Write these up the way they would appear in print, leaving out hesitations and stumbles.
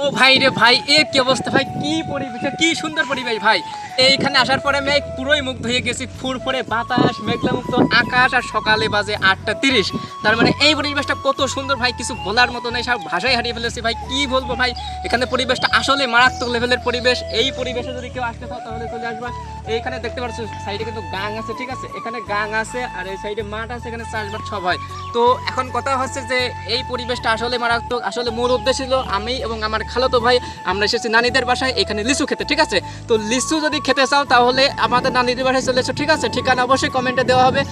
ও ভাই রে ভাই, এ কি অবস্থা ভাই, কি পরিবেশ, কি সুন্দর পরিবেশ ভাই। এইখানে আসার পরে আমি পুরোই মুগ্ধ হয়ে গেছি। ফুরফুরে বাতাস, মেঘলামুক্ত আকাশ, আর সকালে বাজে 8:30। তার মানে এই পরিবেশটা কত সুন্দর ভাই, কিছু বলার মতো নেই, সব ভাষায় হারিয়ে ফেলেছি ভাই। কি বলবো ভাই, এখানে পরিবেশটা আসলে মারাত্মক লেভেলের পরিবেশ। এই পরিবেশে যদি কেউ আসতে চাও তাহলে চলে আসবা। এইখানে দেখতে পাচ্ছ সাইডে কিন্তু গাং আছে, ঠিক আছে, এখানে গাং আছে, আর এই সাইডে মাঠ আছে, এখানে চাষবাস সব হয়। তো এখন কথা হচ্ছে যে এই পরিবেশটা আসলে মারাত্মক। আসলে মূল উদ্দেশ্য ছিল আমি এবং আমার খালাতো ভাই আমরা এসেছি নানিদের বাসায় এখানে লিচু খেতে, ঠিক আছে। তো লিচু যদি খেতে চাও তাহলে আমাদের নানিদের বাসায় চলে এসো, ঠিক আছে। ঠিকানা অবশ্যই কমেন্টে দেওয়া হবে।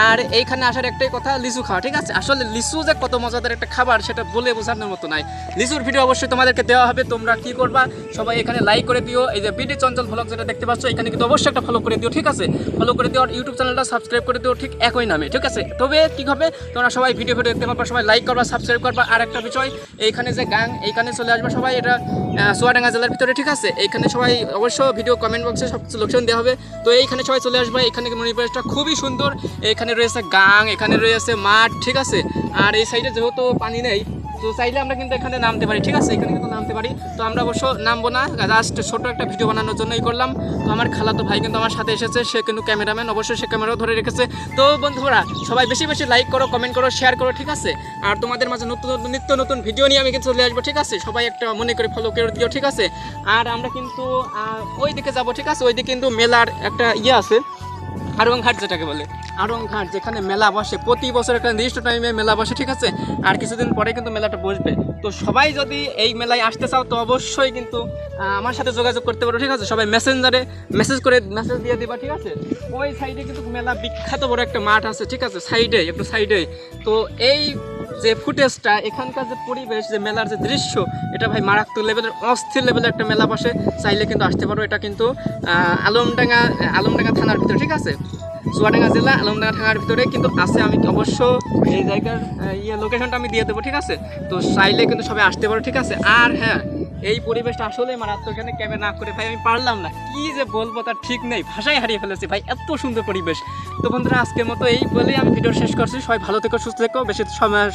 আর এইখানে আসার একটাই কথা, লিচু খাওয়া, ঠিক আছে। আসলে লিচু যে কত মজাদার একটা খাবার সেটা বলে বোঝানোর মতো নাই। লিচুর ভিডিও অবশ্যই তোমাদেরকে দেওয়া হবে। তোমরা কি করবা, সবাই এখানে লাইক করে দিও। এই যে বিডি চঞ্চল ভ্লগ যেটা দেখতে পাচ্ছ, এখানে কিন্তু অবশ্যই একটা ফলো করে দিও, ঠিক আছে। ফলো করে দিও, আর ইউটিউব চ্যানেলটা সাবস্ক্রাইব করে দিও, ঠিক একই নামে, ঠিক আছে। তবে কি হবে, তোমরা সবাই ভিডিও দেখতে পারবা, সবাই লাইক করবা, সাবস্ক্রাইব করবা। আর একটা বিষয়, এইখানে যে গাং, এইখানে চলে আসবে সবাই। এটা চুয়াডাঙ্গা জেলার ভিতরে, ঠিক আছে। এইখানে সবাই অবশ্য ভিডিও কমেন্ট বক্সে সব লোকেশন দেওয়া হবে। তো এইখানে সবাই চলে আসবে। এখানে পরিবেশটা খুবই সুন্দর। এখানে রয়েছে গাং, এখানে রয়েছে মাঠ, ঠিক আছে। আর এই সাইডে যেহেতু পানি নেই, তো চাইলে আমরা কিন্তু এখানে নামতে পারি, ঠিক আছে। এখানে কিন্তু নামতে পারি। তো আমরা অবশ্য নামবো না, জাস্ট ছোটো একটা ভিডিও বানানোর জন্যই করলাম। তো আমার খালাতো ভাই কিন্তু আমার সাথে এসেছে, সে কিন্তু ক্যামেরাম্যান, অবশ্যই সে ক্যামেরাও ধরে রেখেছে। তো বন্ধুরা সবাই বেশি বেশি লাইক করো, কমেন্ট করো, শেয়ার করো, ঠিক আছে। আর তোমাদের মাঝে নিত্য নতুন ভিডিও নিয়ে আমি কিন্তু চলে আসবো, ঠিক আছে। সবাই একটা মনে করে ফলো করে দিও, ঠিক আছে। আর আমরা কিন্তু ওই দিকে যাবো, ঠিক আছে। ওই দিকে কিন্তু মেলার একটা ইয়ে আছে, আড়ং ঘাট যেটাকে বলে, আড়ং ঘাট, যেখানে মেলা বসে প্রতি বছর একটা নির্দিষ্ট টাইমে মেলা বসে, ঠিক আছে। আর কিছুদিন পরে কিন্তু মেলাটা বসবে। তো সবাই যদি এই মেলায় আসতে চাও তো অবশ্যই কিন্তু আমার সাথে যোগাযোগ করতে পারো, ঠিক আছে। সবাই মেসেঞ্জারে মেসেজ দিয়ে দিবা, ঠিক আছে। ওই সাইডে কিন্তু মেলা বিখ্যাত বড় একটা মাঠ আছে, ঠিক আছে, সাইডে একটু সাইডে। তো এই যে ফুটেজটা, এখানকার যে পরিবেশ, যে মেলার যে দৃশ্য, এটা ভাই মারাত্মক লেভেলের, অস্থির লেভেলের একটা মেলা বসে। চাইলে কিন্তু আসতে পারো। এটা কিন্তু আলমডাঙ্গা থানার ভিতরে, ঠিক আছে। চুয়াডাঙ্গা জেলা আলমডাঙ্গা থানার ভিতরে কিন্তু আছে। আমি অবশ্য এই জায়গার লোকেশনটা আমি দিয়ে দেবো, ঠিক আছে। তো চাইলে কিন্তু সবাই আসতে পারো, ঠিক আছে। আর হ্যাঁ, এই পরিবেশটা আসলে মারাত্মক। এখানে ক্যামেরা না করে ভাই আমি পারলাম না, কি যে বলবো তার ঠিক নেই, ভাষায় হারিয়ে ফেলেছি ভাই, এত সুন্দর পরিবেশ। তো বন্ধুরা আজকের মতো এই বলেই আমি ভিডিও শেষ করছি। সবাই ভালো থেকো, সুস্থ থেকো, বেশি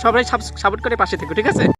সবাই সাপোর্ট করে পাশে থেকো, ঠিক আছে।